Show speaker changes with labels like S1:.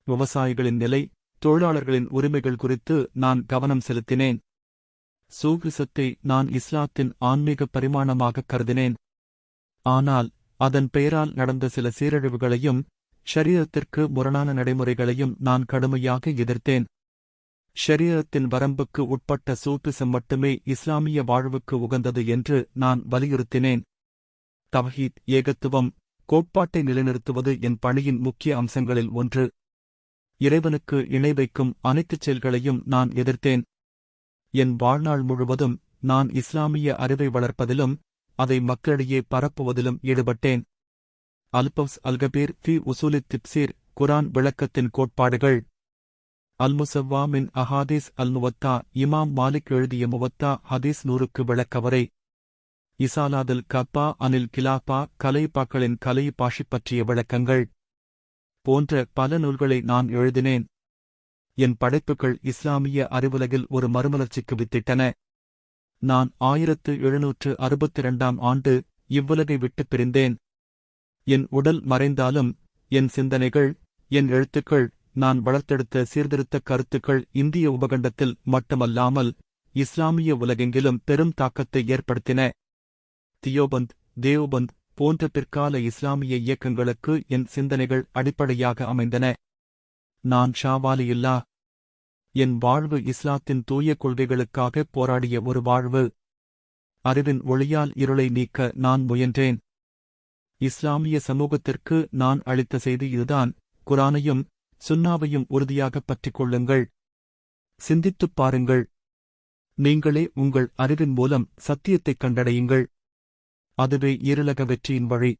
S1: விவசாயிகளின் நிலை, தொழிலாளர்களின் உரிமைகள் குறித்து நான் கவனம் செலுத்தினேன். சூஃபிசத்தை நான் இஸ்லாத்தின் ஆன்மீக பரிமாணமாகக் கருதினேன். ஆனால் அதன் பெயரால் நடந்த சில சீரழிவுகளையும் ஷரீஅத்திற்கு முரணான நடைமுறைகளையும் நான் கடுமையாக எதிர்த்தேன். ஷரீஅத்தின் வரம்புக்கு உட்பட்ட சூஃபிசம் மட்டுமே இஸ்லாமிய வாழ்வுக்கு உகந்தது என்று நான் வலியுறுத்தினேன். தவ்ஹீத், ஏகத்துவம் கோட்பாட்டை நிலைநிறுத்துவது என் பணியின் முக்கிய அம்சங்களில் ஒன்று. இறைவனுக்கு இணை வைக்கும் அனைத்துச் செயல்களையும் நான் எதிர்த்தேன். என் வாழ்நாள் முழுவதும் நான் இஸ்லாமிய அறிவை வளர்ப்பதிலும் அதை மக்களிடையே பரப்புவதிலும் ஈடுபட்டேன். அல்பவ்ஸ் அல்கபீர் ஃபி உசூலித் திப்சீர், குரான் விளக்கத்தின் கோட்பாடுகள். அல்முசவ்வா மின் அஹாதீஸ் அல்முவத்தா, இமாம் மாலிக் எழுதிய முவத்தா ஹதீஸ் 100க்கு விளக்கவரை. இசாலாதல் கப்பா அனில் கிலாபா, கலைப்பாக்களின் கலை பாஷி பற்றிய விளக்கங்கள் போன்ற பல நூல்களை நான் எழுதினேன். என் படைப்புகள் இஸ்லாமிய அறிவுலகில் ஒரு மறுமலர்ச்சிக்கு வித்திட்டன. நான் 1762ஆம் ஆண்டு இவ்வுலகை விட்டுப் பிரிந்தேன். என் உடல் மறைந்தாலும் என் சிந்தனைகள், என் எழுத்துக்கள், நான் வளர்த்தெடுத்த சீர்திருத்தக் கருத்துக்கள் இந்திய உபகண்டத்தில் மட்டுமல்லாமல் இஸ்லாமிய உலகெங்கிலும் பெரும் தாக்கத்தை ஏற்படுத்தின. தியோபந்த், தேவ்பந்த் போன்ற பிற்கால இஸ்லாமிய இயக்கங்களுக்கு என் சிந்தனைகள் அடிப்படையாக அமைந்தன. நான் ஷாவாலியில்லா. என் வாழ்வு இஸ்லாத்தின் தூய கொள்கைகளுக்காக போராடிய ஒரு வாழ்வு. அறிவின் ஒளியால் இருளை நீக்க நான் முயன்றேன். இஸ்லாமிய சமூகத்திற்கு நான் அளித்த செய்தி இதுதான்: குரானையும் சுன்னாவையும் உறுதியாகப் பற்றிக் கொள்ளுங்கள். சிந்தித்துப் பாருங்கள். நீங்களே உங்கள் அறிவின் மூலம் சத்தியத்தைக் கண்டடையுங்கள். அதுவே ஈருலக வெற்றியின் வழி.